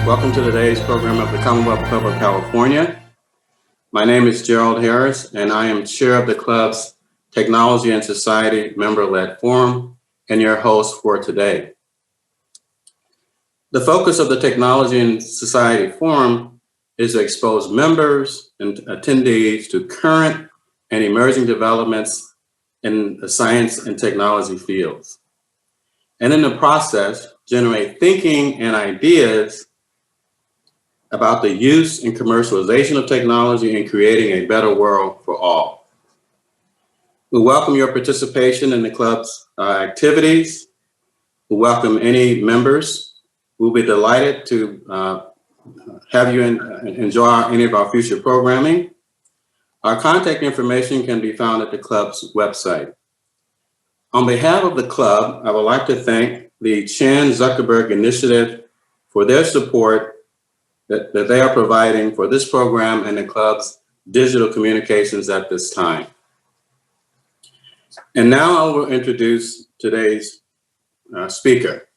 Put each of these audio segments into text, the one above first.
Welcome to today's program of the Commonwealth Club of California. My name is Gerald Harris, and I am chair of the club's Technology and Society member-led forum and your host for today. The focus of the Technology and Society Forum is to expose members and attendees to current and emerging developments in the science and technology fields, and in the process, generate thinking and ideas about the use and commercialization of technology in creating a better world for all. We welcome your participation in the club's activities. We welcome any members. We'll be delighted to have you enjoy any of our future programming. Our contact information can be found at the club's website. On behalf of the club, I would like to thank the Chan Zuckerberg Initiative for their support that they are providing for this program and the club's digital communications at this time. And now I will introduce today's speaker.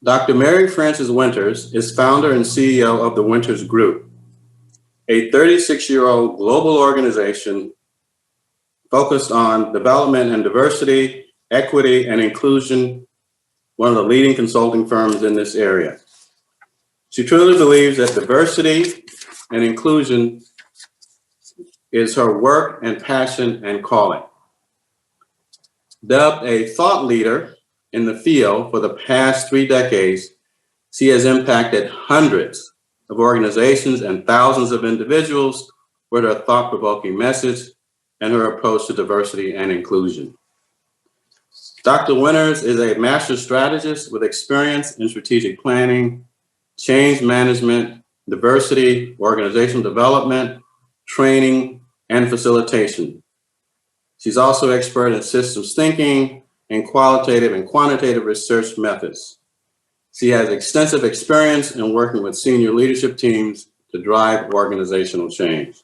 Dr. Mary Frances Winters is founder and CEO of the Winters Group, a 36-year-old global organization focused on development and diversity, equity, and inclusion, one of the leading consulting firms in this area. She truly believes that diversity and inclusion is her work and passion and calling. Dubbed a thought leader in the field for the past 3 decades, she has impacted hundreds of organizations and thousands of individuals with her thought-provoking message and her approach to diversity and inclusion. Dr. Winters is a master strategist with experience in strategic planning, change management, diversity, organizational development, training, and facilitation. She's also expert in systems thinking and qualitative and quantitative research methods. She has extensive experience in working with senior leadership teams to drive organizational change.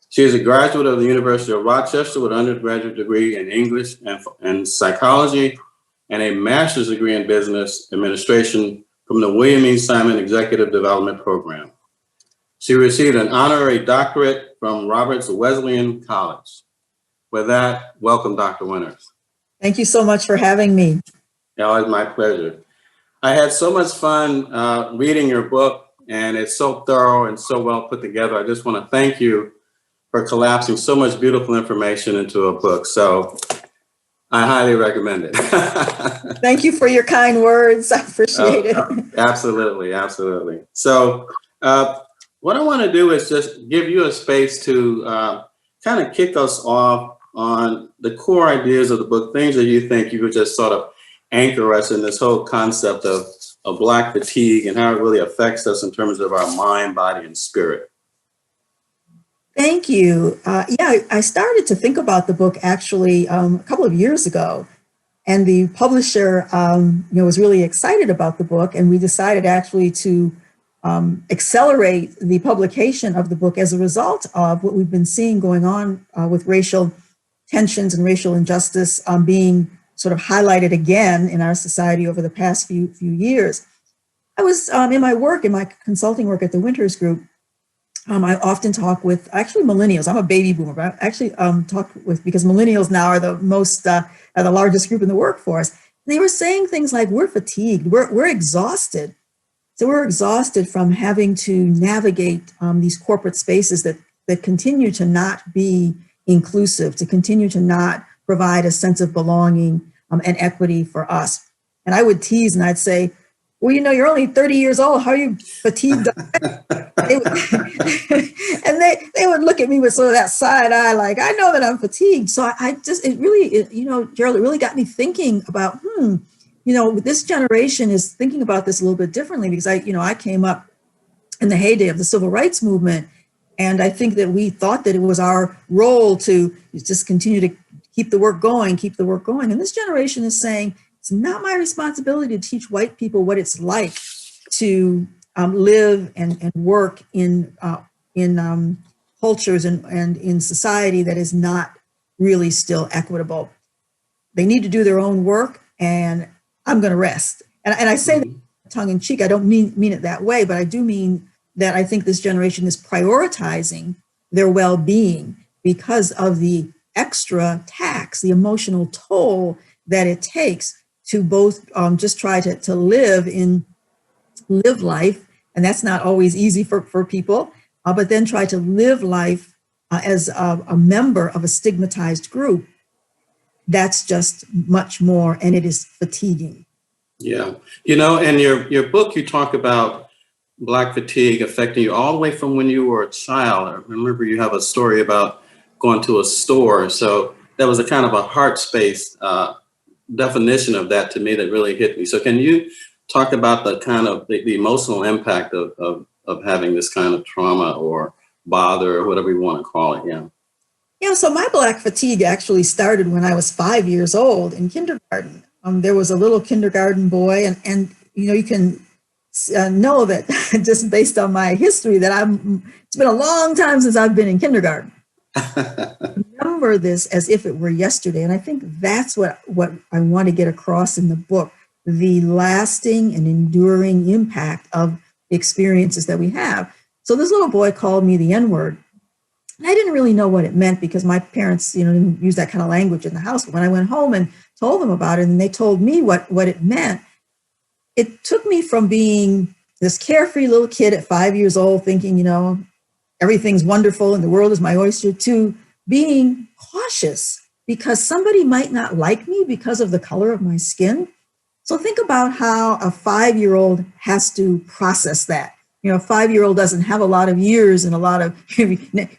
She is a graduate of the University of Rochester with an undergraduate degree in English and psychology and a master's degree in business administration from the William E. Simon Executive Development Program. She received an honorary doctorate from Roberts Wesleyan College. With that, welcome, Dr. Winters. Thank you so much for having me. Always my pleasure. I had so much fun reading your book, and it's so thorough and so well put together. I just want to thank you for collapsing so much beautiful information into a book. So I highly recommend it. Thank you for your kind words. I appreciate it. Absolutely, absolutely. So what I want to do is just give you a space to kind of kick us off on the core ideas of the book, things that you think you could just sort of anchor us in this whole concept of Black fatigue and how it really affects us in terms of our mind, body, and spirit. Thank you. Yeah, I started to think about the book actually a couple of years ago, and the publisher was really excited about the book, and we decided actually to accelerate the publication of the book as a result of what we've been seeing going on with racial tensions and racial injustice being sort of highlighted again in our society over the past few years. I was in my consulting work at the Winters Group. I often talk with actually millennials. I'm a baby boomer, but I actually talk with, because millennials now are the largest group in the workforce. And they were saying things like, we're fatigued, we're exhausted. So we're exhausted from having to navigate these corporate spaces that continue to not be inclusive, to continue to not provide a sense of belonging and equity for us. And I would tease and I'd say, well, you're only 30 years old. How are you fatigued? And they would look at me with sort of that side eye, like, I know that I'm fatigued. So Gerald, it really got me thinking about, this generation is thinking about this a little bit differently, because I came up in the heyday of the civil rights movement. And I think that we thought that it was our role to just continue to keep the work going. And this generation is saying, it's not my responsibility to teach white people what it's like to live and work in cultures and in society that is not really still equitable. They need to do their own work, and I'm going to rest. And I say that tongue in cheek. I don't mean it that way, but I do mean that I think this generation is prioritizing their well-being because of the extra tax, the emotional toll that it takes to both just try to live life, and that's not always easy for people, but then try to live life as a member of a stigmatized group. That's just much more, and it is fatiguing. Yeah. You know, in your book, you talk about Black fatigue affecting you all the way from when you were a child. I remember you have a story about going to a store. So that was a kind of a heart space definition of that to me that really hit me. So can you talk about the kind of the emotional impact of having this kind of trauma or bother or whatever you want to call it? Yeah. Yeah, so my Black fatigue actually started when I was 5 years old in kindergarten. There was a little kindergarten boy, and you can know that just based on my history that it's been a long time since I've been in kindergarten. I remember this as if it were yesterday, and I think that's what I want to get across in the book, the lasting and enduring impact of the experiences that we have. So this little boy called me the N-word. And I didn't really know what it meant because my parents, didn't use that kind of language in the house. But when I went home and told them about it, and they told me what it meant, it took me from being this carefree little kid at 5 years old, thinking, everything's wonderful and the world is my oyster, to being cautious because somebody might not like me because of the color of my skin. So think about how a 5-year-old has to process that. A 5-year-old doesn't have a lot of years and a lot of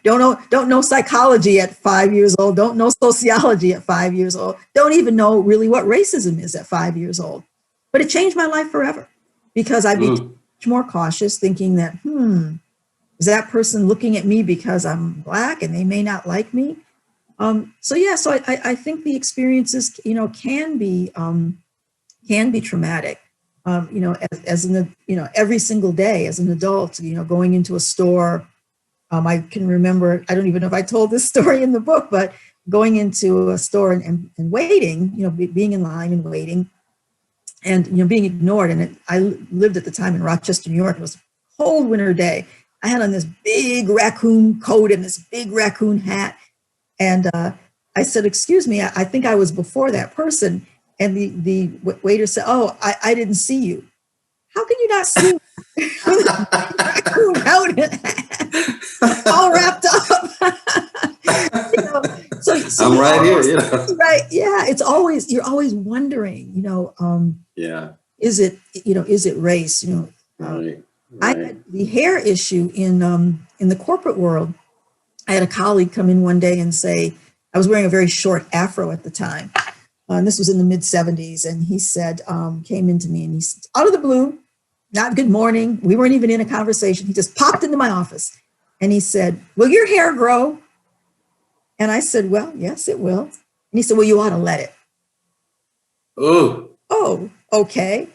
don't know psychology at 5 years old, don't know sociology at 5 years old, don't even know really what racism is at 5 years old. But it changed my life forever because I became much more cautious, thinking that, is that person looking at me because I'm Black and they may not like me? So I think the experiences, can be traumatic. Every single day as an adult, going into a store. I can remember, I don't even know if I told this story in the book, but going into a store and waiting, being in line and waiting and, being ignored. And I lived at the time in Rochester, New York. It was a cold winter day. I had on this big raccoon coat and this big raccoon hat. And I said, excuse me, I think I was before that person. And the waiter said, oh, I didn't see you. How can you not see me? Raccoon coat and hat, all wrapped up. So I'm right here. Right. Yeah. You're always wondering, is it race? Right. I had the hair issue in the corporate world. I had a colleague come in one day and say, I was wearing a very short afro at the time. And this was in the mid 70s. And he said, came into me and he said, out of the blue, not good morning. We weren't even in a conversation. He just popped into my office and he said, will your hair grow? And I said, well, yes, it will. And he said, well, you ought to let it. Oh, okay.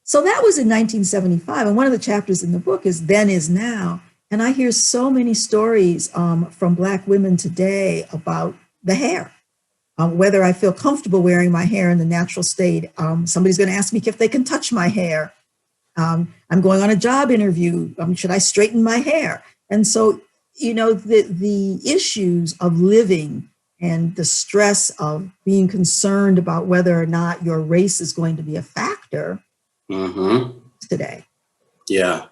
So that was in 1975. And one of the chapters in the book is Then Is Now. And I hear so many stories from Black women today about the hair, whether I feel comfortable wearing my hair in the natural state. Somebody's going to ask me if they can touch my hair. I'm going on a job interview. Should I straighten my hair? And so, the issues of living and the stress of being concerned about whether or not your race is going to be a factor today. Yeah.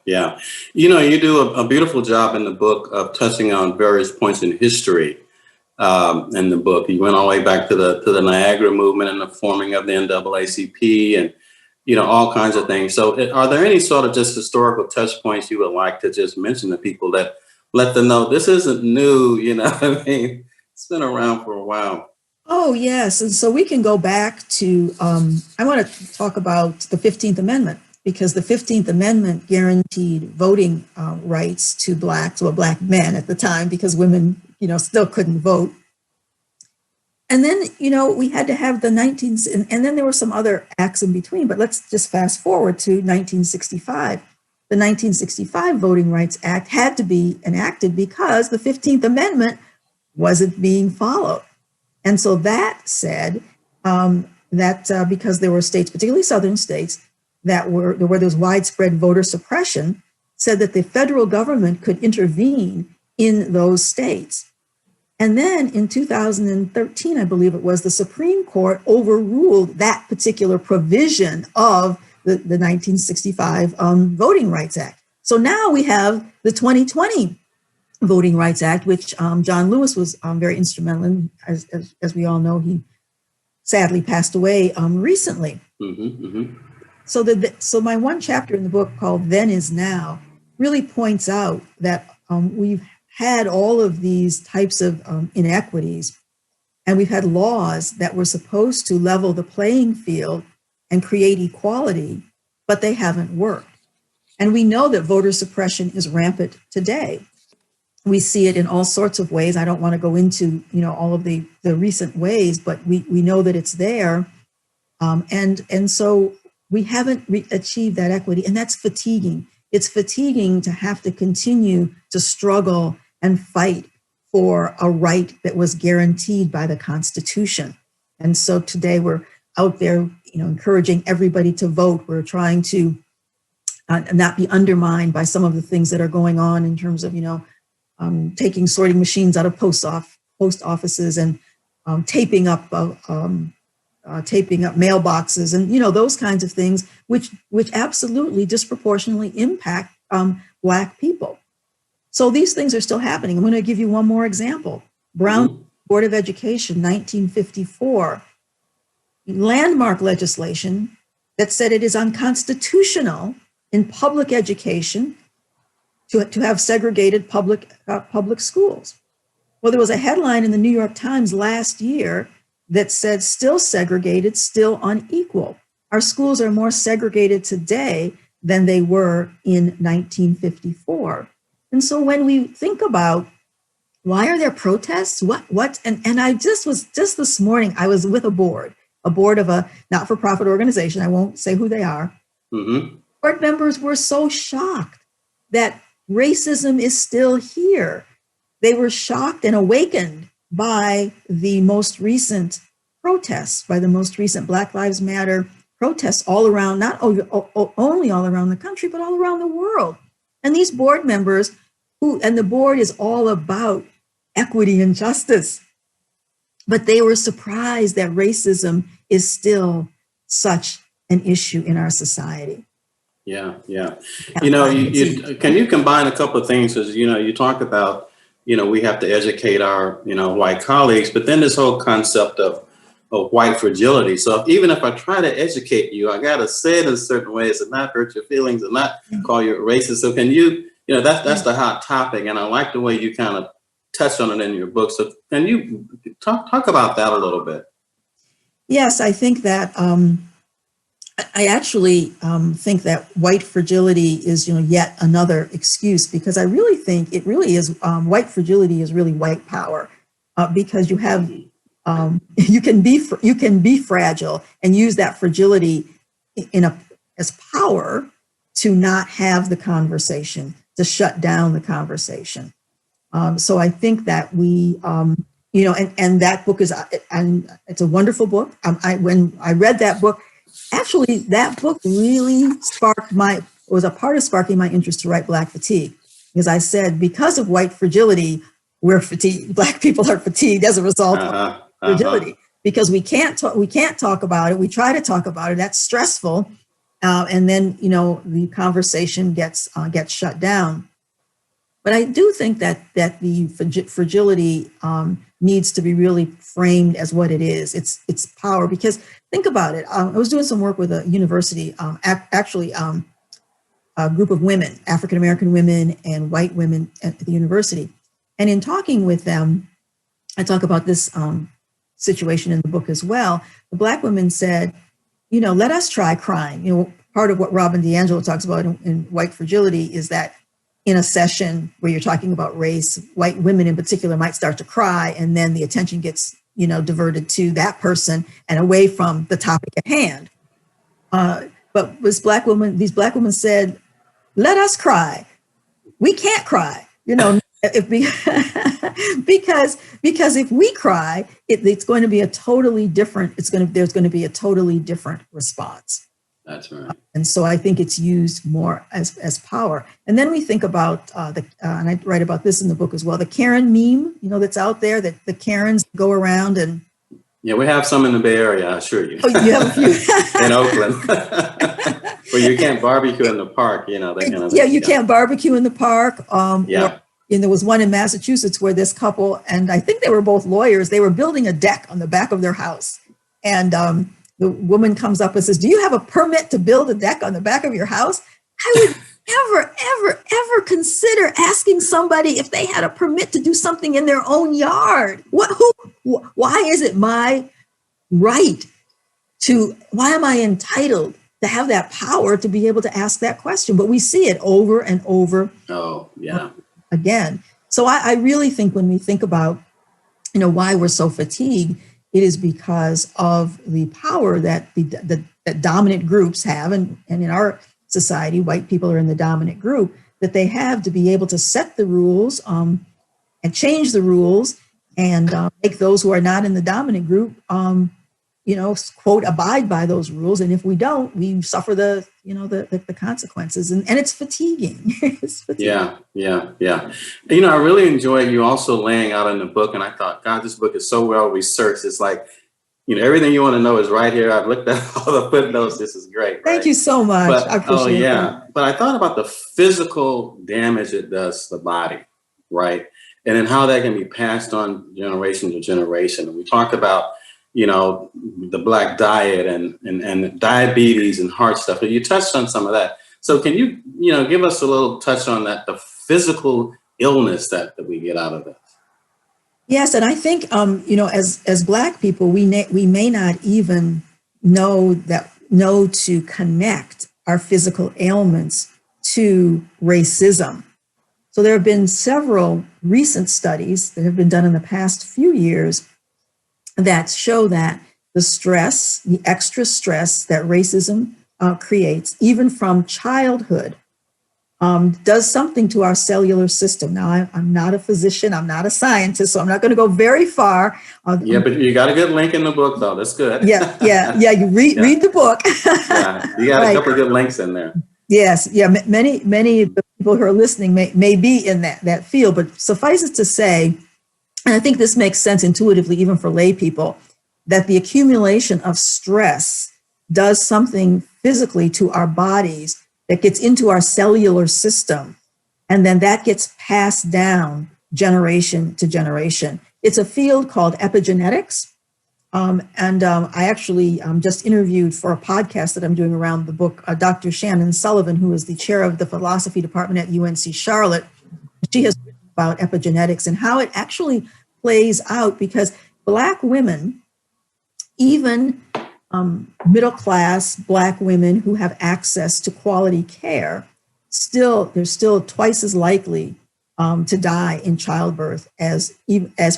You do a beautiful job in the book of touching on various points in history. In the book, you went all the way back to the Niagara movement and the forming of the NAACP, and all kinds of things. So, are there any sort of just historical touch points you would like to just mention to people that let them know this isn't new? It's been around for a while. Oh, yes. And so we can go back to, I want to talk about the 15th Amendment, because the 15th Amendment guaranteed voting rights to Black men at the time, because women, still couldn't vote. And then, we had to have the and then there were some other acts in between, but let's just fast forward to 1965. The 1965 Voting Rights Act had to be enacted because the 15th Amendment wasn't being followed. And so that said that because there were states, particularly southern states, where there was widespread voter suppression said that the federal government could intervene in those states. And then in 2013, I believe it was, the Supreme Court overruled that particular provision of the 1965 Voting Rights Act. So now we have the 2020 Voting Rights Act, which John Lewis was very instrumental in. As we all know, he sadly passed away recently. So my one chapter in the book, called Then Is Now, really points out that we've had all of these types of inequities, and we've had laws that were supposed to level the playing field and create equality, but they haven't worked. And we know that voter suppression is rampant today. We see it in all sorts of ways. I don't want to go into, all of the recent ways, but we know that it's there. And so we haven't achieved that equity, and that's fatiguing. It's fatiguing to have to continue to struggle and fight for a right that was guaranteed by the Constitution. And so today we're out there, encouraging everybody to vote. We're trying to not be undermined by some of the things that are going on in terms of, taking sorting machines out of post offices and taping up mailboxes and those kinds of things, which absolutely disproportionately impact Black people. So these things are still happening. I'm going to give you one more example. Brown Board of Education, 1954, landmark legislation that said it is unconstitutional in public education to have segregated public schools. Well, there was a headline in the New York Times last year that said, still segregated, still unequal. Our schools are more segregated today than they were in 1954. And so when we think about why are there protests, and I just this morning, I was with a board of a not-for-profit organization. I won't say who they are. Board members were so shocked that racism is still here. They were shocked and awakened by the most recent protests, by the most recent Black Lives Matter protests all around, not only all around the country, but all around the world. And these board members, and the board is all about equity and justice, but they were surprised that racism is still such an issue in our society. Yeah. Can you combine a couple of things? As you talk about, we have to educate our, white colleagues, but then this whole concept of white fragility. So even if I try to educate you, I got to say it in certain ways and not hurt your feelings and not call you racist. So can you, that's the hot topic. And I like the way you kind of touched on it in your book. So can you talk about that a little bit? Yes, I think that, I actually think that white fragility is, yet another excuse, because I really think it really is, white fragility is really white power, because you have, you can be fragile and use that fragility as power to not have the conversation, to shut down the conversation. So I think that we, and that book is, and it's a wonderful book. When I read that book, actually, that book really was a part of sparking my interest to write Black Fatigue, because I said, because of white fragility, we're fatigued. Black people are fatigued as a result of fragility, because we can't talk about it. We try to talk about it. That's stressful, and then the conversation gets shut down. But I do think that the fragility needs to be really framed as what it is. It's power, because think about it. I was doing some work with a university, a group of women, African-American women and white women at the university. And in talking with them, I talk about this situation in the book as well. The Black women said, let us try crying. Part of what Robin DiAngelo talks about in White Fragility is that in a session where you're talking about race, white women in particular might start to cry, and then the attention gets, diverted to that person and away from the topic at hand. But these Black women said, let us cry. We can't cry, because if we cry, it's going to be a totally different, there's going to be a totally different response. That's right. And so I think it's used more as power. And then we think about and I write about this in the book as well, the Karen meme, that's out there, that the Karens go around and. Yeah, we have some in the Bay Area, I assure you. Oh, you have a few. In Oakland. Where you can't barbecue in the park, that kind of thing. Yeah, you can't barbecue in the park. Yeah. And there was one in Massachusetts where this couple, and I think they were both lawyers, they were building a deck on the back of their house. And the woman comes up and says, "Do you have a permit to build a deck on the back of your house?" I would ever consider asking somebody if they had a permit to do something in their own yard. Why is it my right why am I entitled to have that power to be able to ask that question? But we see it over and over. Oh, yeah. Again. So I really think when we think about, why we're so fatigued, it is because of the power that that dominant groups have. And in our society, white people are in the dominant group, that they have to be able to set the rules and change the rules and make those who are not in the dominant group, quote, abide by those rules. And if we don't, we suffer the consequences. And it's fatiguing. It's fatiguing. Yeah. I really enjoy you also laying out in the book. And I thought, God, this book is so well researched. It's like, everything you want to know is right here. I've looked at all the footnotes. This is great. Thank you so much. I appreciate that. But I thought about the physical damage it does to the body, right? And then how that can be passed on generation to generation. And we talk about, the Black diet and diabetes and heart stuff. And you touched on some of that. So can you, give us a little touch on that, the physical illness that we get out of this? Yes, and I think, as Black people, we may not even know to connect our physical ailments to racism. So there have been several recent studies that have been done in the past few years that show that the extra stress that racism creates, even from childhood, does something to our cellular system. Now, I'm not a physician, I'm not a scientist, so I'm not going to go very far. But you got a good link in the book, though. That's good. Yeah. You read the book. Yeah, you got a couple of good links in there. Yes, yeah. Many of the people who are listening may be in that field, but suffice it to say, and I think this makes sense intuitively, even for lay people, that the accumulation of stress does something physically to our bodies that gets into our cellular system, and then that gets passed down generation to generation. It's a field called epigenetics. And I actually just interviewed for a podcast that I'm doing around the book, Dr. Shannon Sullivan, who is the chair of the philosophy department at UNC Charlotte. She has written about epigenetics and how it actually plays out, because Black women, even middle-class Black women who have access to quality care, they're still twice as likely to die in childbirth as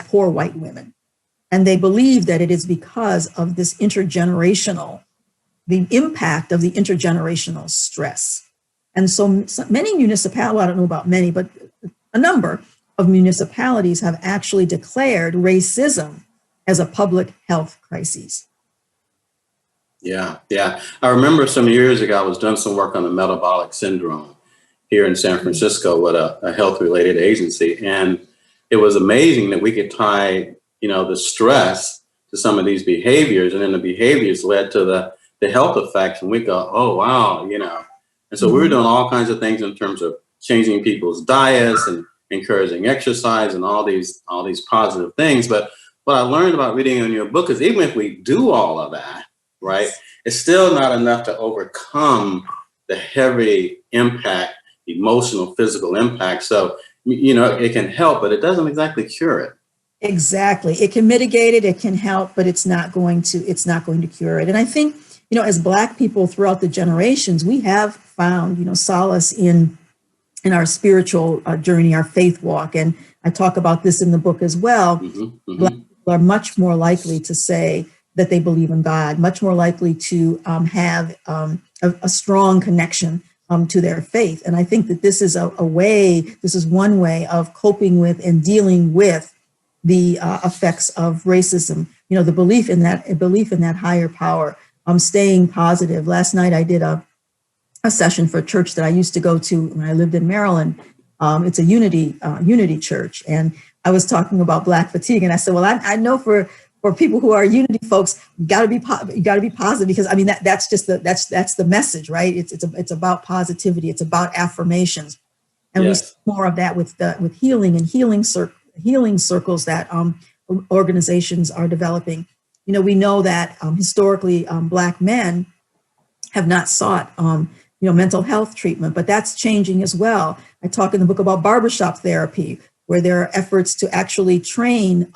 poor white women. And they believe that it is because of the impact of the intergenerational stress. And so many municipalities, I don't know about many, but a number of municipalities have actually declared racism as a public health crisis. Yeah. I remember some years ago, I was doing some work on the metabolic syndrome here in San Francisco with a health-related agency. And it was amazing that we could tie, the stress to some of these behaviors. And then the behaviors led to the health effects. And we go, oh, wow, And so we were doing all kinds of things in terms of changing people's diets and encouraging exercise and all these positive things. But what I learned about reading in your book is even if we do all of that, right, it's still not enough to overcome the heavy impact, emotional, physical impact. So, it can help, but it doesn't exactly cure it. Exactly. It can mitigate it, it can help, but it's not going to cure it. And I think, as Black people throughout the generations, we have found, solace in our spiritual journey, our faith walk. And I talk about this in the book as well. Black people are much more likely to say that they believe in God, much more likely to have a strong connection to their faith. And I think that this is this is one way of coping with and dealing with the effects of racism. The belief in that higher power staying positive. Last night I did a session for a church that I used to go to when I lived in Maryland. It's a unity church. And I was talking about Black fatigue. And I said, well, I know for people who are unity folks, you gotta be positive, because I mean, that's just that's the message, right? It's about positivity. It's about affirmations. And we see more of that with healing and healing circles that organizations are developing. You know, we know that historically Black men have not sought mental health treatment, but that's changing as well. I talk in the book about barbershop therapy, where there are efforts to actually train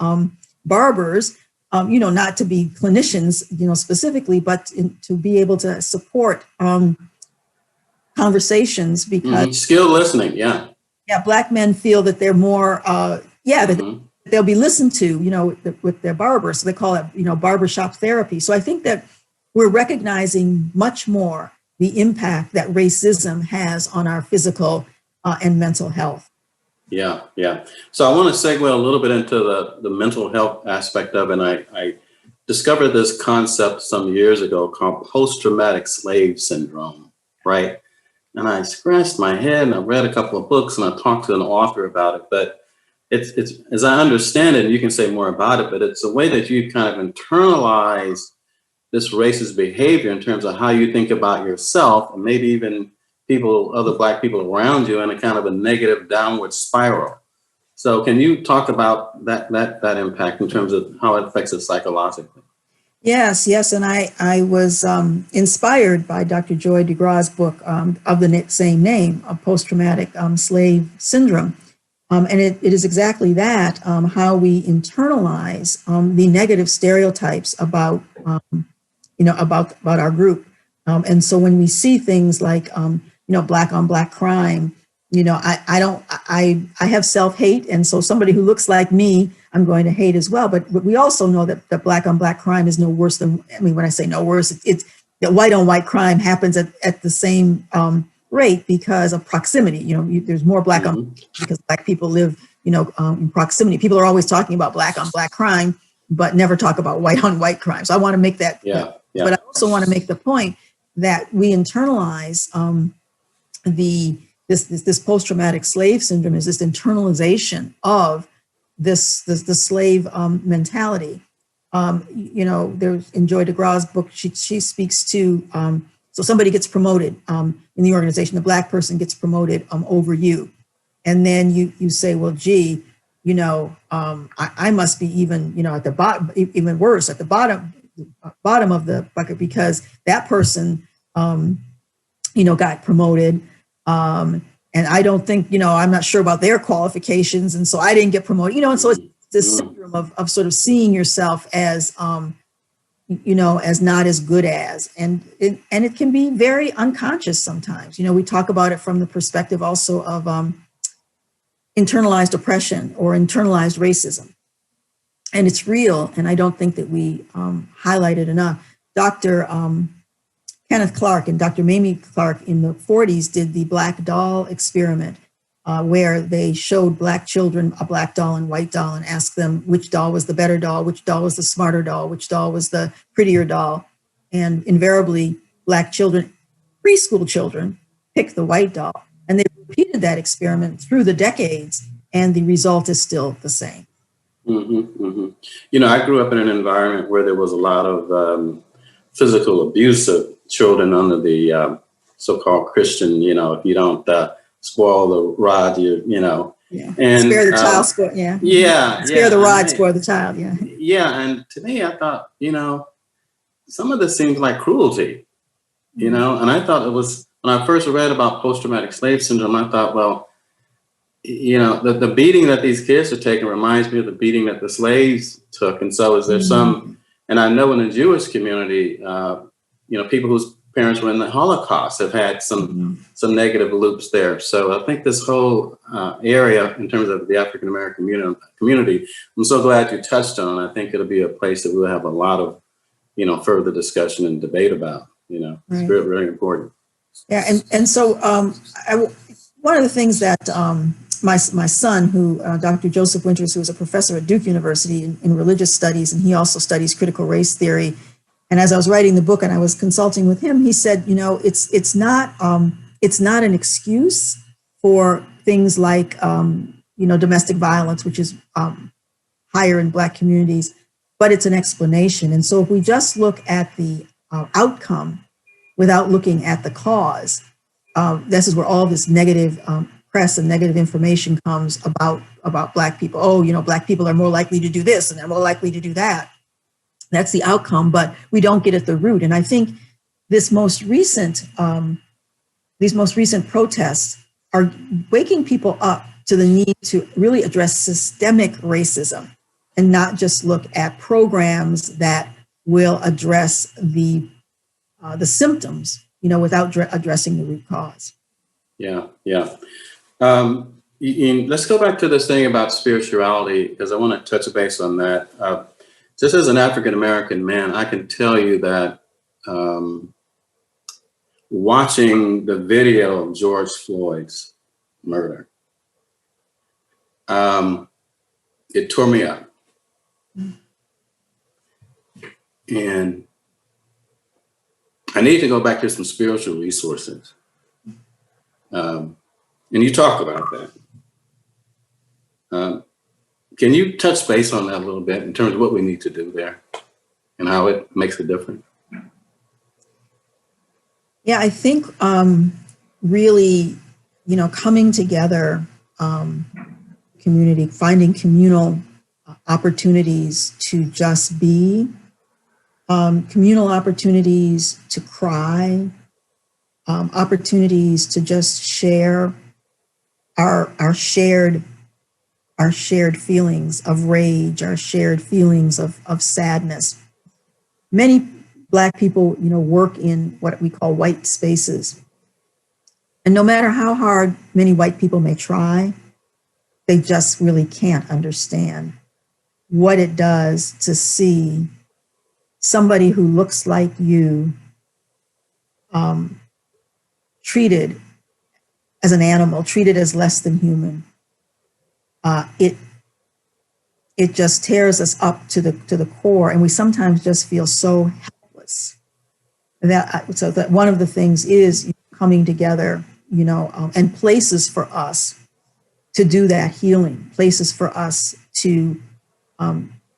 barbers, not to be clinicians, specifically, but to be able to support conversations, because skill listening, yeah, Black men feel that they're more, that they'll be listened to, with their barber. So they call it, barbershop therapy. So I think that we're recognizing much more the impact that racism has on our physical and mental health. Yeah. So I want to segue a little bit into the mental health aspect of it. And I discovered this concept some years ago called post-traumatic slave syndrome, right? And I scratched my head and I read a couple of books and I talked to an author about it. But it's as I understand it, and you can say more about it, but it's a way that you kind of internalize this racist behavior in terms of how you think about yourself, and maybe even other Black people around you, in a kind of a negative downward spiral. So can you talk about that impact in terms of how it affects us psychologically? Yes. And I was inspired by Dr. Joy DeGraw's book of the same name, of Post-Traumatic Slave Syndrome. And it is exactly that, how we internalize the negative stereotypes about our group. And so when we see things like, Black on Black crime, I have self-hate. And so somebody who looks like me, I'm going to hate as well. But we also know that Black on Black crime is no worse than, when I say no worse, it's that white on white crime happens at the same rate because of proximity. There's more Black on, because Black people live, in proximity. People are always talking about Black on Black crime, but never talk about white on white crime. So I want to make that, but I also want to make the point that we internalize this post-traumatic slave syndrome is this internalization of this slave mentality. There's in Joy DeGraw's book, she speaks to, so somebody gets promoted in the organization, the Black person gets promoted over you. And then you say, well, gee, I must be even, at the bottom, even worse, at the bottom of the bucket, because that person, got promoted. And I don't think, I'm not sure about their qualifications. And so I didn't get promoted, and so it's this syndrome of sort of seeing yourself as, as not as good as, and it can be very unconscious sometimes. We talk about it from the perspective also of internalized oppression or internalized racism. And it's real. And I don't think that we highlight it enough. Dr. Kenneth Clark and Dr. Mamie Clark in the 40s did the Black doll experiment, where they showed Black children a Black doll and white doll and asked them which doll was the better doll, which doll was the smarter doll, which doll was the prettier doll. And invariably, Black children, preschool children, picked the white doll. And they repeated that experiment through the decades, and the result is still the same. I grew up in an environment where there was a lot of physical abuse of children under the so-called Christian, if you don't spoil the rod, and spare the child, spoil, spare the rod, spoil the child, and to me, I thought, some of this seems like cruelty, and I thought it was, when I first read about post-traumatic slave syndrome, I thought, well, the beating that these kids are taking reminds me of the beating that the slaves took. And so is there some, and I know in the Jewish community, people whose parents were in the Holocaust have had some negative loops there. So I think this whole area in terms of the African-American community, I'm so glad you touched on. I think it'll be a place that we'll have a lot of, further discussion and debate about, It's very, very important. Yeah. And so one of the things that my son, who Dr. Joseph Winters, who is a professor at Duke University in religious studies, and he also studies critical race theory And as I was writing the book and I was consulting with him, he said, you know, it's not an excuse for things like, you know, domestic violence, which is higher in Black communities, but it's an explanation. And so if we just look at the outcome without looking at the cause, this is where all this negative press and negative information comes about Black people. Oh, you know, Black people are more likely to do this and they're more likely to do that. That's the outcome, but we don't get at the root. And I think these most recent protests are waking people up to the need to really address systemic racism and not just look at programs that will address the symptoms, you know, without addressing the root cause. Yeah, yeah. Let's go back to this thing about spirituality, because I want to touch base on that. Just as an African-American man, I can tell you that watching the video of George Floyd's murder, it tore me up. And I need to go back to some spiritual resources. And you talk about that. Can you touch base on that a little bit in terms of what we need to do there and how it makes a difference? Yeah, I think really, you know, coming together, community, finding communal opportunities to just be, communal opportunities to cry, opportunities to just share our shared feelings of rage, our shared feelings of sadness. Many Black people, you know, work in what we call white spaces. And no matter how hard many white people may try, they just really can't understand what it does to see somebody who looks like you treated as an animal, treated as less than human. It just tears us up to the core, and we sometimes just feel so helpless. So that one of the things is coming together, you know, and places for us to do that healing, places for us to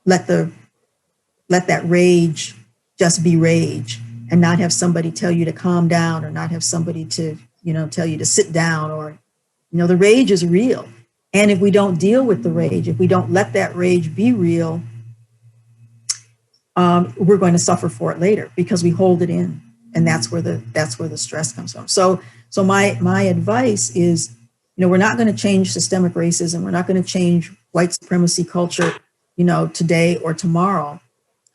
let that rage just be rage, and not have somebody tell you to calm down, or not have somebody to, you know, tell you to sit down, or, you know, the rage is real. And if we don't deal with the rage, if we don't let that rage be real, we're going to suffer for it later because we hold it in, and that's where the stress comes from. So my advice is, you know, we're not going to change systemic racism. We're not going to change white supremacy culture, you know, today or tomorrow.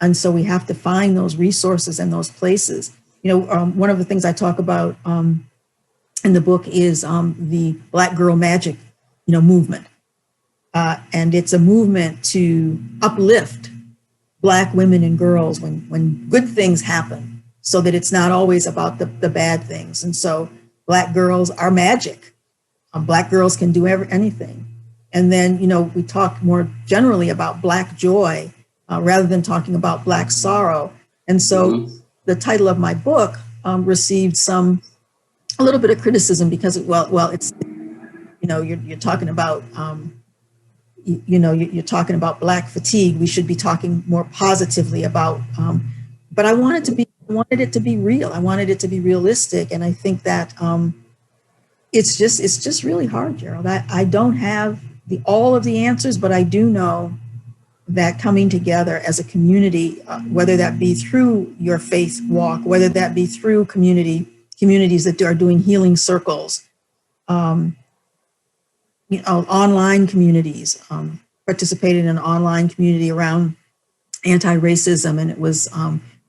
And so we have to find those resources and those places. You know, one of the things I talk about in the book is the Black Girl Magic, you know, movement. And it's a movement to uplift Black women and girls when good things happen, so that it's not always about the bad things. And so Black girls are magic. Black girls can do anything. And then, you know, we talk more generally about Black joy rather than talking about Black sorrow. And so the title of my book received a little bit of criticism because, it's, you know, you're talking about, you're talking about Black fatigue. We should be talking more positively about, but I wanted it to be real. I wanted it to be realistic. And I think that it's just really hard, Gerald. I don't have all of the answers, but I do know that coming together as a community, whether that be through your faith walk, whether that be through communities that are doing healing circles, you know, online communities, participated in an online community around anti-racism, and it was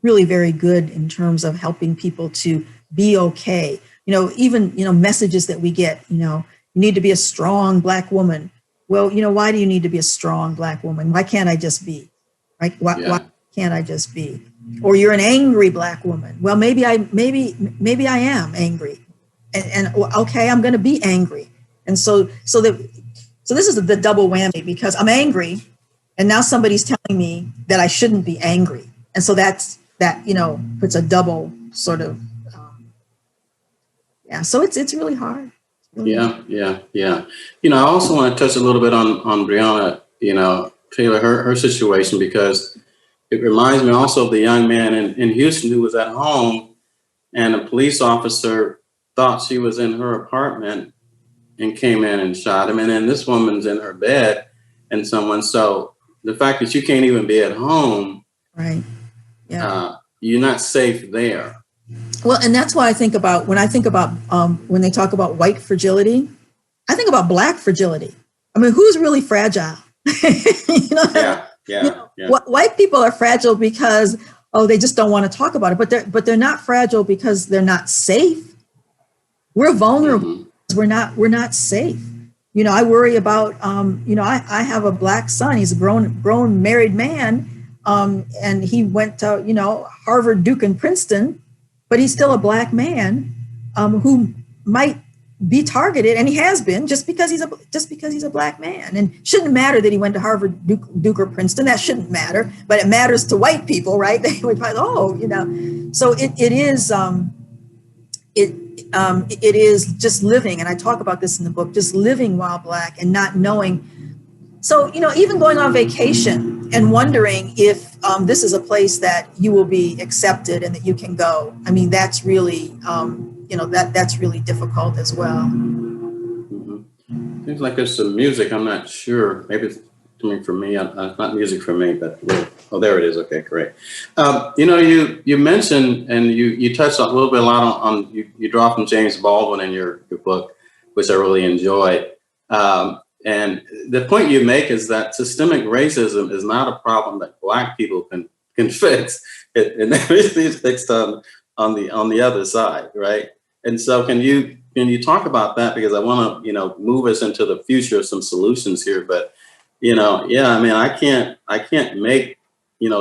really very good in terms of helping people to be okay. You know, even, you know, messages that we get, you know, you need to be a strong Black woman. Well, you know, why do you need to be a strong Black woman? Why can't I just be, right? Why can't I just be? Or you're an angry Black woman. Well, maybe I am angry, and okay, I'm going to be angry. And so this is the double whammy, because I'm angry, and now somebody's telling me that I shouldn't be angry. And so that's that, puts a double sort of, yeah. So it's really hard. Yeah. I also want to touch a little bit on Breonna, Taylor, her situation, because it reminds me also of the young man in Houston who was at home, and a police officer thought she was in her apartment and came in and shot him. And then this woman's in her bed, and so the fact that you can't even be at home, right? Yeah, you're not safe there. Well, and that's why when I think about when they talk about white fragility, I think about Black fragility. I mean, who's really fragile? Yeah. White people are fragile because they just don't want to talk about it. But they're not fragile because they're not safe. We're vulnerable. Mm-hmm. We're not safe. I worry about. I have a Black son. He's a grown married man, and he went to Harvard, Duke, and Princeton. But he's still a Black man who might be targeted, and he has been just because he's a Black man. And it shouldn't matter that he went to Harvard, Duke, or Princeton. That shouldn't matter, but it matters to white people, right? They would probably, So it is just living, and I talk about this in the book, just living while Black and not knowing. So, even going on vacation and wondering if this is a place that you will be accepted and that you can go. I mean, that's really, that's really difficult as well. Mm-hmm. Seems like there's some music. I'm not sure. Maybe it's coming from me. It's not music from me, but there it is. Okay, great. You mentioned and you touched a little bit a lot on you draw from James Baldwin in your book, which I really enjoyed. And the point you make is that systemic racism is not a problem that Black people can fix. It is fixed on the other side, right? And so can you talk about that, because I want to move us into the future of some solutions here. But I can't make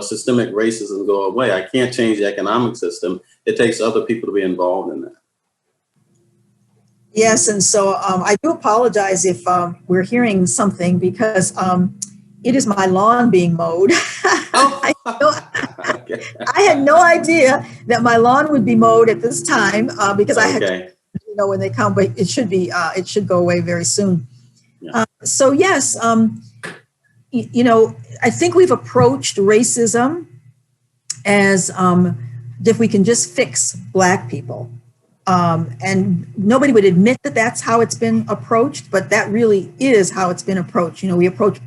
systemic racism go away. I can't change the economic system. It takes other people to be involved in that. Yes, and so I do apologize if we're hearing something, because it is my lawn being mowed. I had no idea that my lawn would be mowed at this time, because I had, when they come, but it should go away very soon. Yeah. So yes, I think we've approached racism as if we can just fix Black people. And nobody would admit that that's how it's been approached, but that really is how it's been approached. We approach,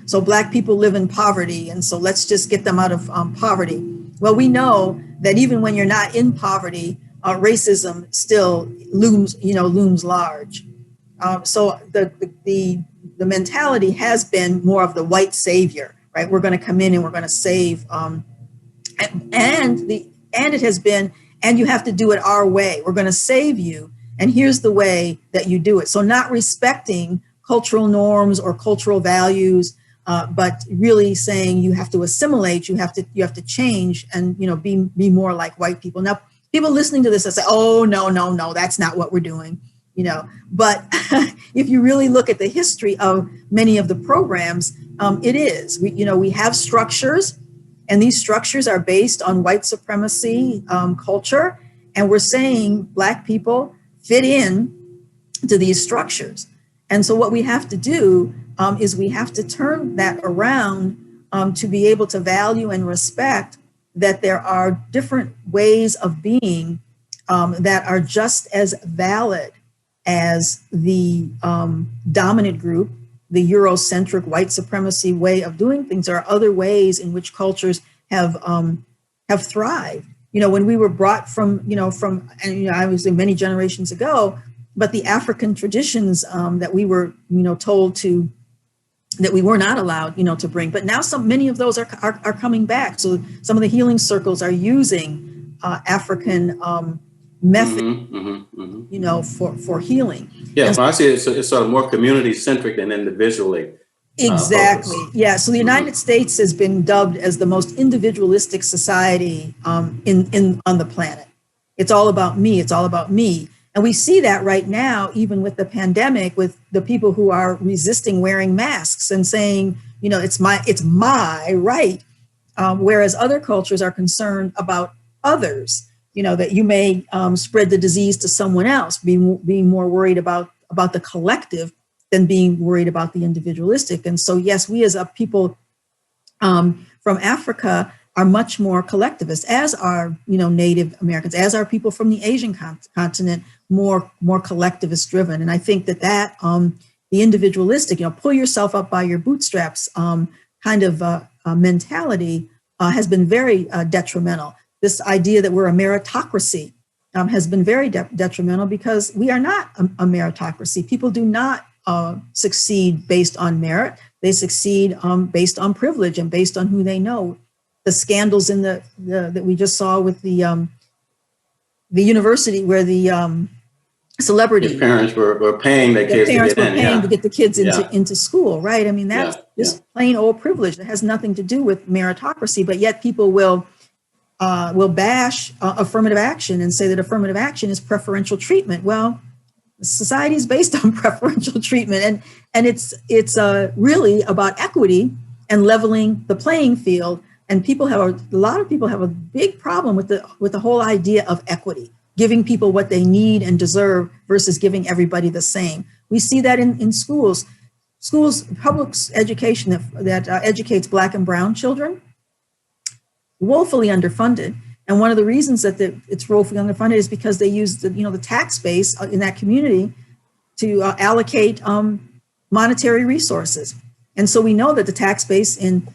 so Black people live in poverty, and so let's just get them out of poverty. Well, we know that even when you're not in poverty, racism still looms large. So the mentality has been more of the white savior, right? We're going to come in and we're going to save, and it has been. And you have to do it our way. We're going to save you. And here's the way that you do it. So not respecting cultural norms or cultural values, but really saying you have to assimilate, you have to change and, be more like white people. Now, people listening to this will say, oh, no, that's not what we're doing. But if you really look at the history of many of the programs, it is. We have structures. And these structures are based on white supremacy culture. And we're saying Black people fit in to these structures. And so what we have to do is we have to turn that around to be able to value and respect that there are different ways of being that are just as valid as the dominant group, the Eurocentric white supremacy way of doing things. There are other ways in which cultures have thrived. When we were brought from I was many generations ago, but the African traditions that we were, told to, that we were not allowed, to bring. But now many of those are coming back. So some of the healing circles are using African method, for healing. Yeah, so I see it's sort of more community centric than individually. Exactly. Yeah. So the United States has been dubbed as the most individualistic society on the planet. It's all about me. It's all about me. And we see that right now, even with the pandemic, with the people who are resisting wearing masks and saying, it's my right. whereas other cultures are concerned about others, that you may spread the disease to someone else, being more worried about the collective than being worried about the individualistic. And so, yes, we as a people from Africa are much more collectivist, as are, Native Americans, as are people from the Asian continent, more collectivist driven. And I think that the individualistic, pull yourself up by your bootstraps kind of mentality has been very detrimental. This idea that we're a meritocracy has been very detrimental, because we are not a meritocracy. People do not succeed based on merit. They succeed based on privilege and based on who they know. The scandals in that we just saw with the university, where the celebrity parents were paying their kids to get the kids into school, right? I mean, that's just plain old privilege that has nothing to do with meritocracy, but yet people will bash affirmative action and say that affirmative action is preferential treatment. Well, society is based on preferential treatment, and it's really about equity and leveling the playing field. And a lot of people have a big problem with the whole idea of equity, giving people what they need and deserve versus giving everybody the same. We see that in schools, public education that educates Black and brown children, woefully underfunded. And one of the reasons that it's woefully underfunded is because they use the tax base in that community to allocate monetary resources. And so we know that the tax base in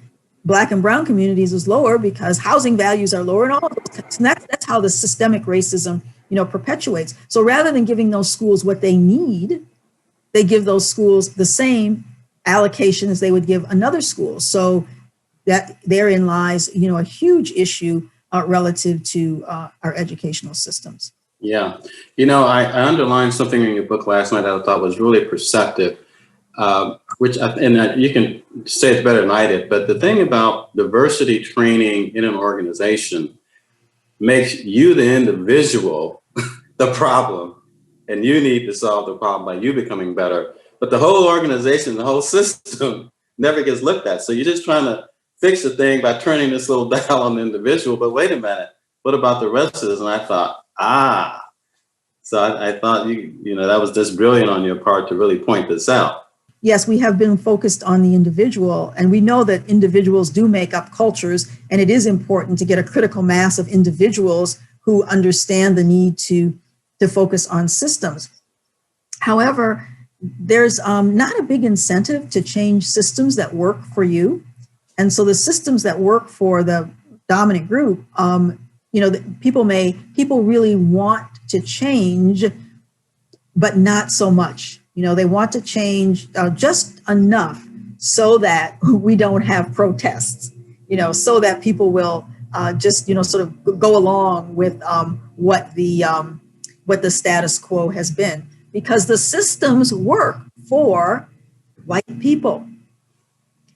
Black and brown communities is lower because housing values are lower, and all of those. And that's how the systemic racism, perpetuates. So rather than giving those schools what they need, they give those schools the same allocation as they would give another school. So that therein lies, a huge issue relative to our educational systems. Yeah. I underlined something in your book last night that I thought was really perceptive, and you can say it better than I did, but the thing about diversity training in an organization makes you, the individual, the problem, and you need to solve the problem by you becoming better. But the whole organization, the whole system never gets looked at. So you're just trying to fix the thing by turning this little dial on the individual, but wait a minute, what about the rest of us? And I thought, so I thought that was just brilliant on your part to really point this out. Yes, we have been focused on the individual, and we know that individuals do make up cultures, and it is important to get a critical mass of individuals who understand the need to focus on systems. However, there's not a big incentive to change systems that work for you. And so the systems that work for the dominant group, people really want to change, but not so much. They want to change just enough so that we don't have protests, so that people will just, sort of go along with what the status quo has been, because the systems work for white people.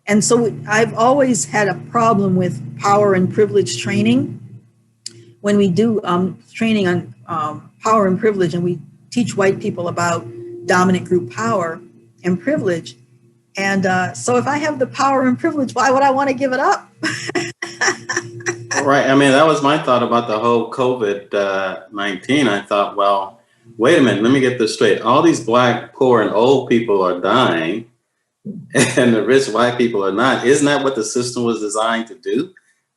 And so I've always had a problem with power and privilege training. When we do training on power and privilege, and we teach white people about dominant group power and privilege. And so if I have the power and privilege, why would I want to give it up? Right. I mean, that was my thought about the whole COVID-19. I thought, well, wait a minute, let me get this straight. All these Black, poor, and old people are dying, and the rich white people are not. Isn't that what the system was designed to do?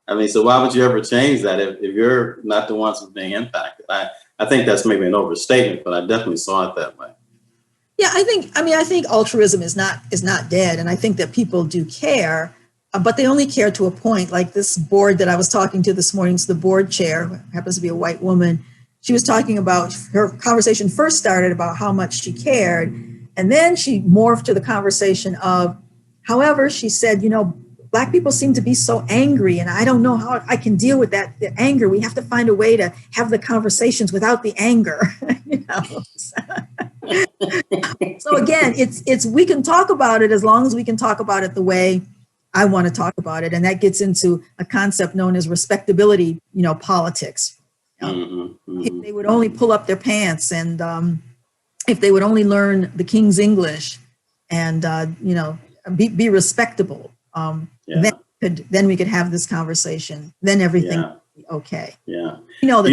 I mean, so why would you ever change that if you're not the ones who's being impacted? I think that's maybe an overstatement, but I definitely saw it that way. Yeah, I think altruism is not dead, and I think that people do care, but they only care to a point. Like this board that I was talking to this morning, so the board chair, who happens to be a white woman, she was talking about, her conversation first started about how much she cared, and then she morphed to the conversation of, however, she said, Black people seem to be so angry, and I don't know how I can deal with the anger. We have to find a way to have the conversations without the anger. So again, it's we can talk about it as long as we can talk about it the way I want to talk about it, and that gets into a concept known as respectability, politics. If they would only pull up their pants, and if they would only learn the King's English, and be respectable. Then we could have this conversation. Then everything Yeah. would be okay. Yeah. You know that.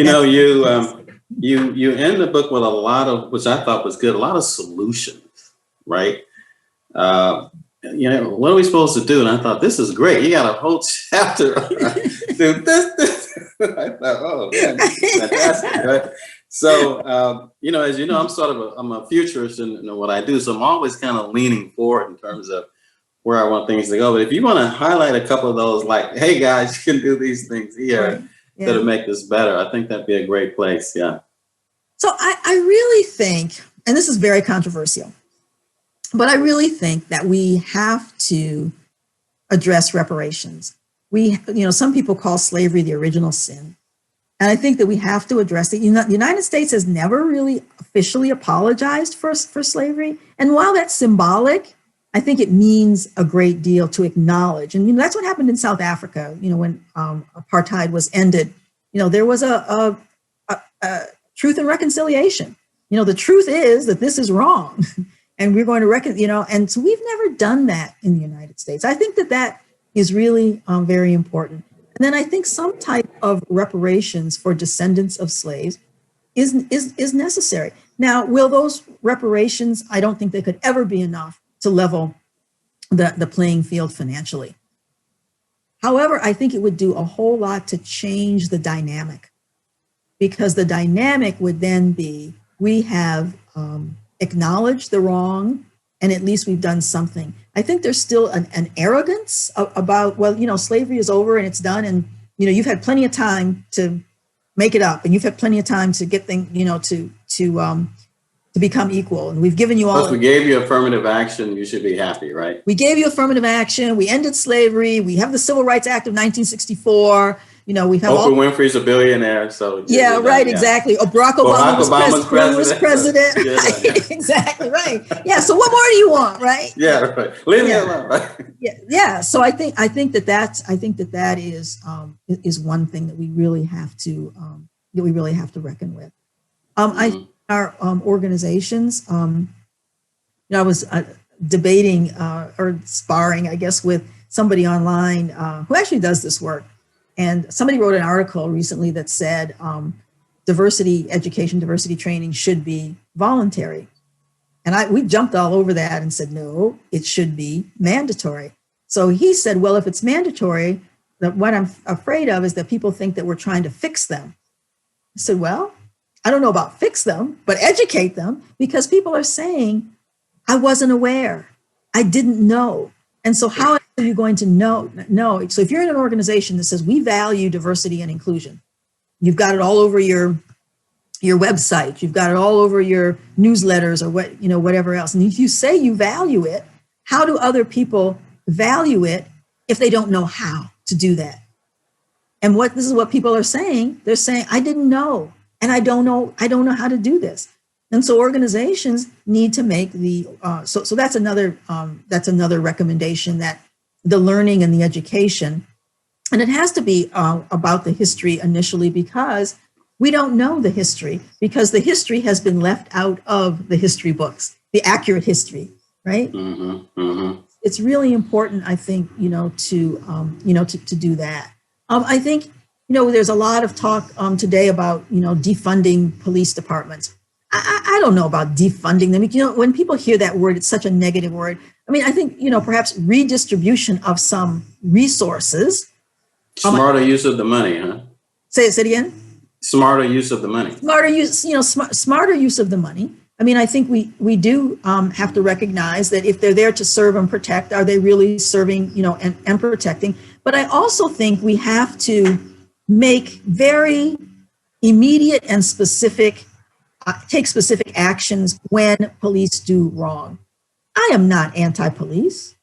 You end the book with a lot of, which I thought was good, a lot of solutions, right? What are we supposed to do? And I thought, this is great. You got a whole chapter. Do this. I thought, oh, man, this is fantastic, right? So, as you know, I'm a futurist in what I do. So I'm always kind of leaning forward in terms of where I want things to go. But if you want to highlight a couple of those, like, hey, guys, you can do these things here to make this better, I think that'd be a great place. Yeah. So I really think, and this is very controversial, but I really think that we have to address reparations. Some people call slavery the original sin. And I think that we have to address it. The United States has never really officially apologized for slavery. And while that's symbolic, I think it means a great deal to acknowledge. And that's what happened in South Africa, when apartheid was ended. There was a truth and reconciliation. The truth is that this is wrong. And we're going to and so we've never done that in the United States. I think that is really very important. And then I think some type of reparations for descendants of slaves is necessary. Now, will those reparations, I don't think they could ever be enough to level the playing field financially. However, I think it would do a whole lot to change the dynamic, because the dynamic would then be, we have acknowledged the wrong, and at least we've done something. I think there's still an arrogance about, slavery is over and it's done. And, you've had plenty of time to make it up, and you've had plenty of time to get things, to become equal. And we've given you all. Plus, we gave you affirmative action. You should be happy, right? We gave you affirmative action. We ended slavery. We have the Civil Rights Act of 1964. We have Oprah Winfrey's a billionaire, so yeah, right, exactly. Oh, Barack Obama was president. Yeah, right? Exactly right. Yeah. So what more do you want, right? Yeah, right. Leave me alone, right? Yeah. So I think that is one thing that we really have to reckon with. Our organizations. I was debating or sparring, I guess, with somebody online who actually does this work. And somebody wrote an article recently that said diversity education, diversity training should be voluntary. And we jumped all over that and said, no, it should be mandatory. So he said, well, if it's mandatory, what I'm afraid of is that people think that we're trying to fix them. I said, well, I don't know about fix them, but educate them, because people are saying, I wasn't aware. I didn't know. And so how are you going to know? So if you're in an organization that says we value diversity and inclusion, you've got it all over your website, you've got it all over your newsletters or whatever else. And if you say you value it, how do other people value it if they don't know how to do that? And this is what people are saying. They're saying, I didn't know, and I don't know how to do this. And so organizations need to make so that's another recommendation, that the learning and the education, and it has to be about the history initially, because we don't know the history, because the history has been left out of the history books, the accurate history, right? Mm-hmm, mm-hmm. It's really important, I think, to do that. I think, there's a lot of talk today about, defunding police departments. I don't know about defunding them. When people hear that word, it's such a negative word. I mean, I think, perhaps redistribution of some resources. Smarter use of the money, huh? Say it again. Smarter use of the money. Smarter use of the money. I mean, I think we do have to recognize that if they're there to serve and protect, are they really serving, and protecting? But I also think we have to make very immediate and specific take specific actions when police do wrong. I am not anti-police.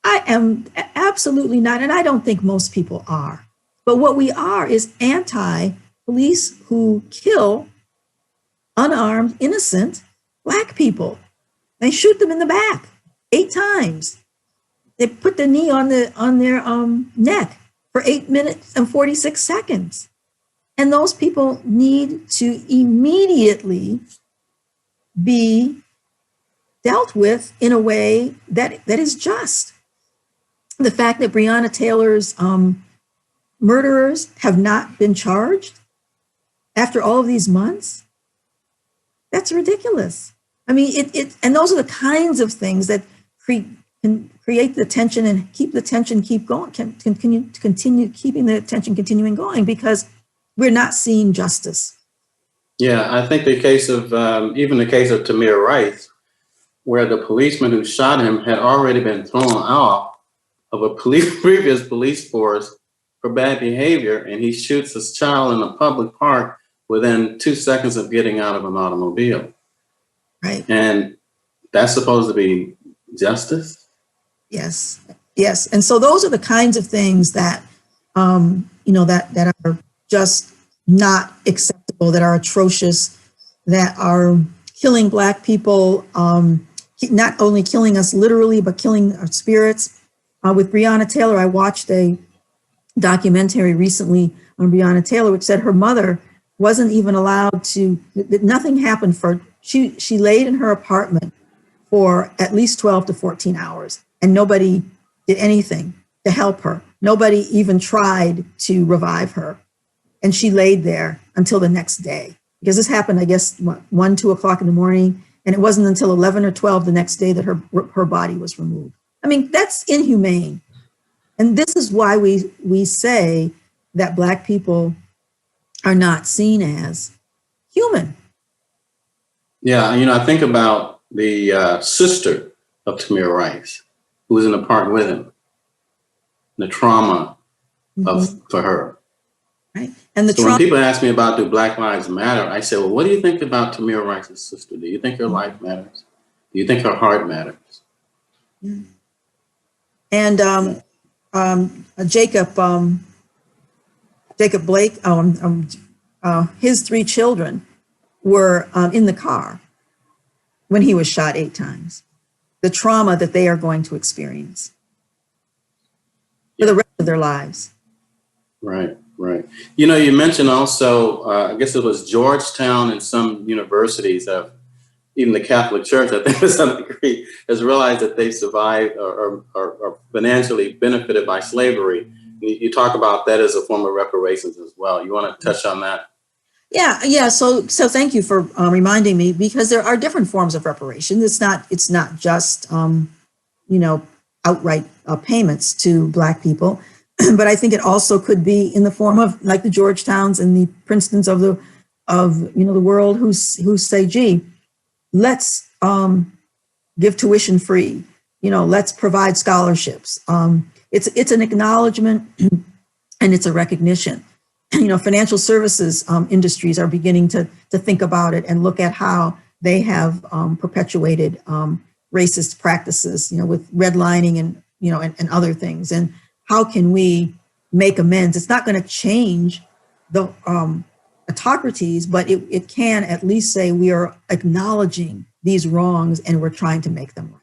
I am absolutely not, and I don't think most people are. But what we are is anti-police who kill unarmed, innocent Black people. They shoot them in the back 8 times. They put the knee on their neck for 8 minutes and 46 seconds. And those people need to immediately be dealt with in a way that is just. the fact that Breonna Taylor's murderers have not been charged after all of these months, that's ridiculous. I mean, and those are the kinds of things that can create the tension and keep the tension continue keeping the tension continuing going, because we're not seeing justice. Yeah, I think the case of, even the case of Tamir Rice, where the policeman who shot him had already been thrown off of a previous police force for bad behavior, and he shoots his child in a public park within 2 seconds of getting out of an automobile. Right. And that's supposed to be justice? Yes. Yes. And so those are the kinds of things that, that are just not acceptable, that are atrocious, that are killing Black people, not only killing us literally, but killing our spirits. With Breonna Taylor, I watched a documentary recently on Breonna Taylor, which said her mother wasn't even allowed to, that nothing happened for, she laid in her apartment for at least 12 to 14 hours, and nobody did anything to help her. Nobody even tried to revive her. And she laid there until the next day, because this happened, I guess, 1, 2 o'clock in the morning. And it wasn't until 11 or 12 the next day that her body was removed. I mean, that's inhumane. And this is why we say that Black people are not seen as human. Yeah, I think about the sister of Tamir Rice, who was in the park with him, the trauma for her. Right. And so when people ask me about, do Black Lives Matter, I say, well, what do you think about Tamir Rice's sister? Do you think her life matters? Do you think her heart matters? Yeah. And Jacob Blake, his 3 children were in the car when he was shot 8 times. The trauma that they are going to experience for the rest of their lives. Right. Right. You mentioned also, I guess it was Georgetown and some universities have, even the Catholic Church, I think to some degree, has realized that they survived or are financially benefited by slavery. You talk about that as a form of reparations as well. You want to touch on that? Yeah. So thank you for reminding me, because there are different forms of reparation. It's not just outright payments to Black people. But I think it also could be in the form of, like, the Georgetowns and the Princetons of the world who say, gee, let's give tuition free, let's provide scholarships. It's an acknowledgement and it's a recognition. Financial services industries are beginning to think about it and look at how they have perpetuated racist practices, with redlining and other things. And how can we make amends? It's not going to change the autocracies, but it can at least say we are acknowledging these wrongs and we're trying to make them right.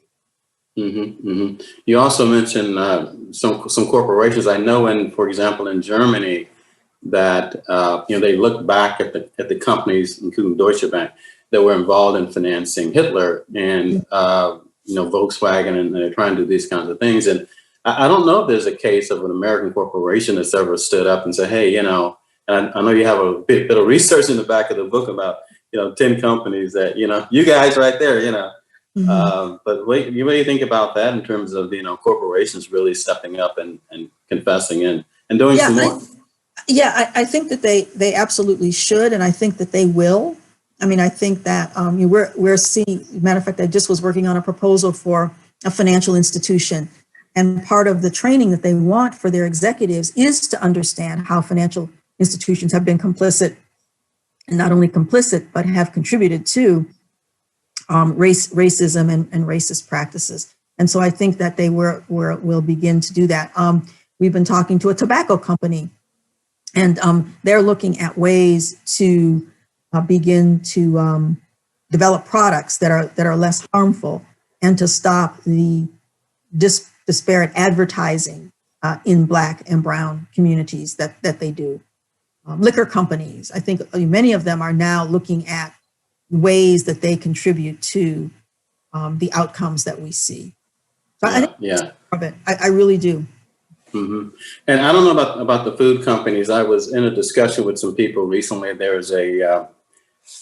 You also mentioned some corporations. I know, for example, in Germany, that they look back at the companies, including Deutsche Bank, that were involved in financing Hitler and Volkswagen, and they're trying to do these kinds of things. And I don't know if there's a case of an American corporation that's ever stood up and said, hey, and I know you have a bit of research in the back of the book about, 10 companies that, you guys right there, but what do you think about that in terms of, corporations really stepping up and confessing and doing some more? I think that they absolutely should. And I think that they will. I mean, I think that we're seeing, matter of fact, I just was working on a proposal for a financial institution. And part of the training that they want for their executives is to understand how financial institutions have been complicit, and not only complicit, but have contributed to racism and racist practices. And so I think that they will begin to do that. We've been talking to a tobacco company, and they're looking at ways to begin to develop products that are less harmful, and to stop the disparate advertising in Black and brown communities that they do. Liquor companies, I think many of them are now looking at ways that they contribute to the outcomes that we see. So I think of it. I really do. hmm And I don't know about the food companies. I was in a discussion with some people recently. There's a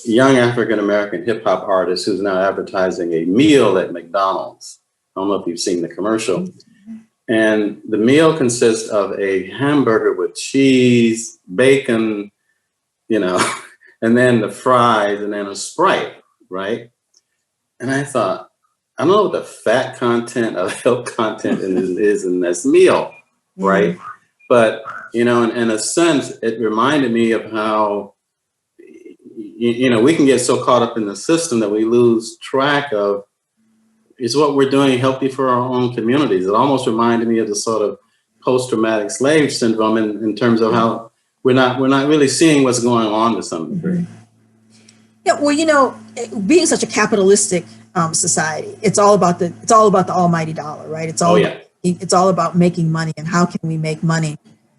young African American hip hop artist who's now advertising a meal at McDonald's. I don't know if you've seen the commercial. And the meal consists of a hamburger with cheese, bacon, you know, and then the fries and then a Sprite, right? And I thought, I don't know what the fat content of health content is in this meal, right? But, you know, in a sense, it reminded me of how, you know, we can get so caught up in the system that we lose track of is what we're doing healthy for our own communities. It almost reminded me of the sort of post-traumatic slave syndrome in terms of how we're not really seeing what's going on to some degree. Yeah, well, you know, being such a capitalistic society, it's all about the almighty dollar, right? It's all it's all about making money and how can we make money.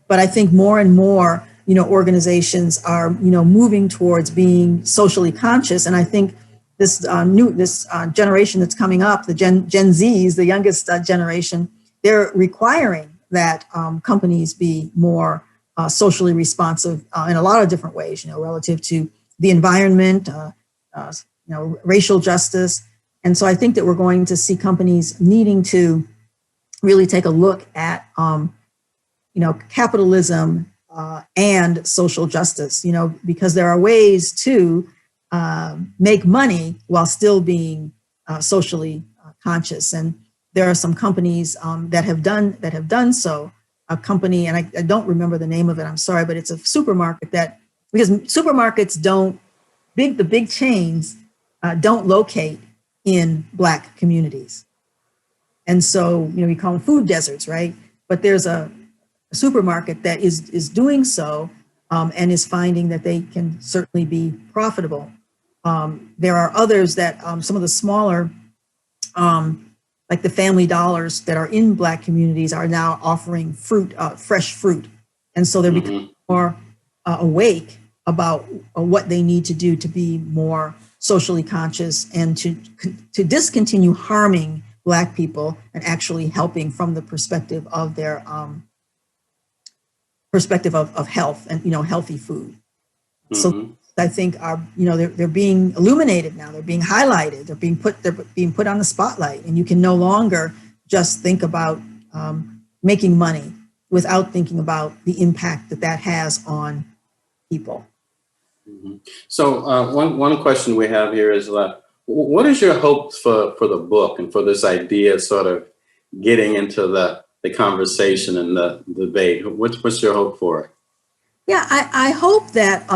But I think more and more, you know, organizations are, you know, moving towards being socially conscious, and I think this generation that's coming up, the Gen Zs, the youngest generation, they're requiring that companies be more socially responsive in a lot of different ways, you know, relative to the environment, you know, racial justice. And so I think that we're going to see companies needing to really take a look at, you know, capitalism and social justice, you know, because there are ways to make money while still being socially conscious. And there are some companies that have done so. A company, and I don't remember the name of it, I'm sorry, but it's a supermarket that, because supermarkets the big chains don't locate in Black communities. And so, you know, we call them food deserts, right? But there's a supermarket that is doing so and is finding that they can certainly be profitable. There are others that some of the smaller, like the Family Dollars that are in Black communities are now offering fresh fruit. And so they're becoming more awake about what they need to do to be more socially conscious and to discontinue harming Black people and actually helping from the perspective of their perspective of health and, you know, healthy food. So I think you know, they're being illuminated now. They're being highlighted. They're being put on the spotlight, and you can no longer just think about making money without thinking about the impact that has on people. So one question we have here is, what is your hopes for the book and for this idea sort of getting into the conversation and the debate? What's your hope for it? Yeah, I hope that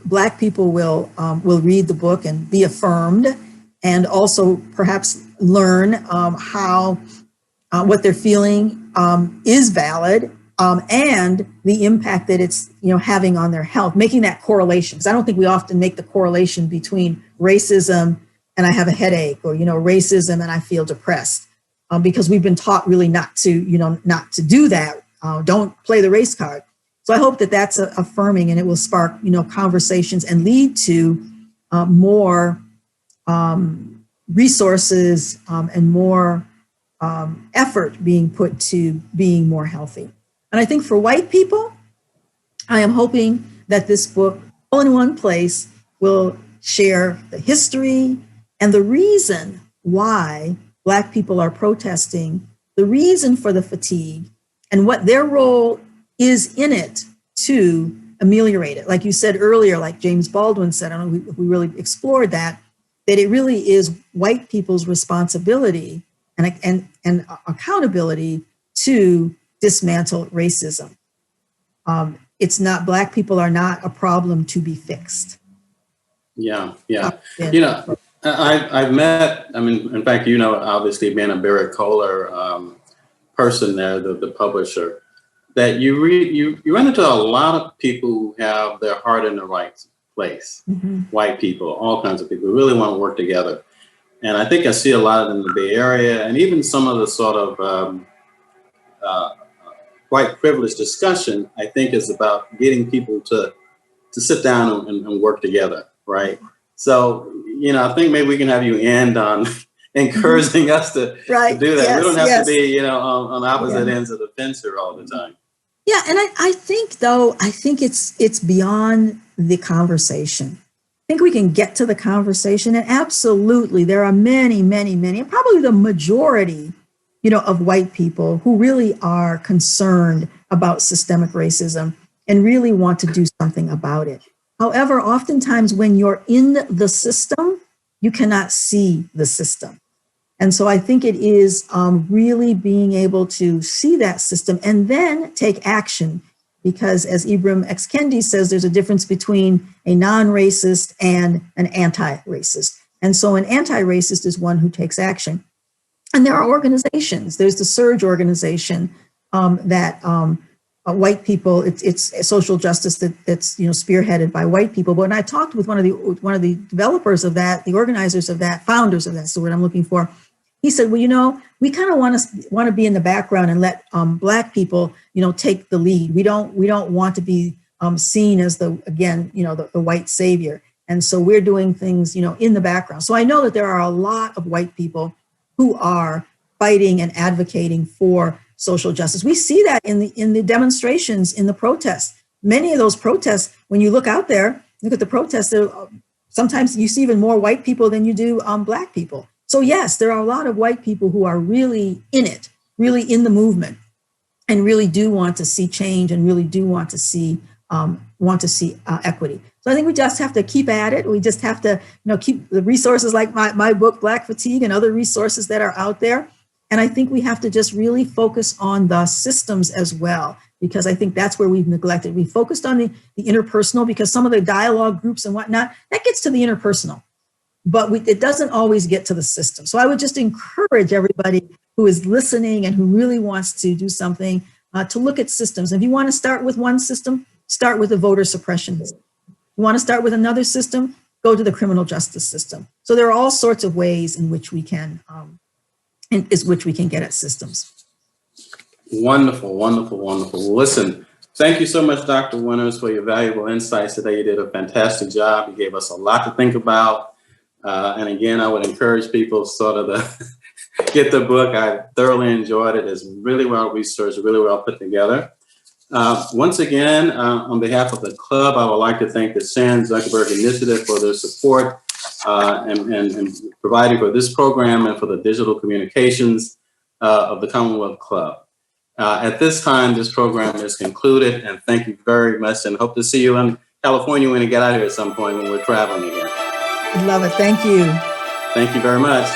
Black people will read the book and be affirmed, and also perhaps learn how what they're feeling is valid, and the impact that it's, you know, having on their health, making that correlation. Because I don't think we often make the correlation between racism and I have a headache, or, you know, racism and I feel depressed, because we've been taught really not to do that. Don't play the race card. So I hope that that's affirming, and it will spark, you know, conversations and lead to more resources and more effort being put to being more healthy. And I think for white people, I am hoping that this book, all in one place, will share the history and the reason why Black people are protesting, the reason for the fatigue, and what their role is in it to ameliorate it. Like you said earlier, like James Baldwin said, I don't know if we really explored that it really is white people's responsibility and accountability to dismantle racism. It's not, Black people are not a problem to be fixed. Yeah. You know, I've met, I mean, in fact, you know, obviously being a Barrett Kohler person there, the publisher, that you run into a lot of people who have their heart in the right place. White people, all kinds of people who really want to work together. And I think I see a lot of them in the Bay Area, and even some of the sort of white privilege discussion, I think, is about getting people to sit down and work together, right? So, you know, I think maybe we can have you end on, encouraging us to Right. do that. Yes, We don't have yes. to be, on opposite Yeah. ends of the fence here all the time. Yeah, and I think though, I think it's beyond the conversation. I think we can get to the conversation, and absolutely, there are many, many, many, and probably the majority, of white people who really are concerned about systemic racism and really want to do something about it. However, oftentimes when you're in the system, you cannot see the system. And so I think it is really being able to see that system and then take action. Because as Ibram X. Kendi says, there's a difference between a non-racist and an anti-racist. And so an anti-racist is one who takes action. And there are organizations. There's the SURGE organization that white people. It's a social justice that's spearheaded by white people. But when I talked with one of the developers of that, the organizers of that, founders of that, so what I'm looking for, he said, well, we kind of want to be in the background and let Black people, take the lead. We don't want to be seen as the white savior. And so we're doing things, in the background. So I know that there are a lot of white people who are fighting and advocating for social justice. We see that in the demonstrations, in the protests. Many of those protests, when you look out there, look at the protests, sometimes you see even more white people than you do Black people. So yes, there are a lot of white people who are really in it, really in the movement, and really do want to see change and really do want to see equity. So I think we just have to keep at it. We just have to, keep the resources like my book, Black Fatigue, and other resources that are out there. And I think we have to just really focus on the systems as well, because I think that's where we've neglected. We focused on the interpersonal because some of the dialogue groups and whatnot, that gets to the interpersonal. But it doesn't always get to the system. So I would just encourage everybody who is listening and who really wants to do something to look at systems. If you want to start with one system, start with the voter suppression. You want to start with another system, go to the criminal justice system. So there are all sorts of ways in which we can get at systems. Wonderful, wonderful, wonderful. Listen, thank you so much, Dr. Winters, for your valuable insights today. You did a fantastic job. You gave us a lot to think about. And again, I would encourage people sort of to get the book. I thoroughly enjoyed it. It's really well researched, really well put together. Once again, on behalf of the club, I would like to thank the San Zuckerberg Initiative for their support and providing for this program and for the digital communications of the Commonwealth Club. At this time, this program is concluded, and thank you very much, and hope to see you in California when you get out here at some point when we're traveling again. I'd love it. Thank you. Thank you very much.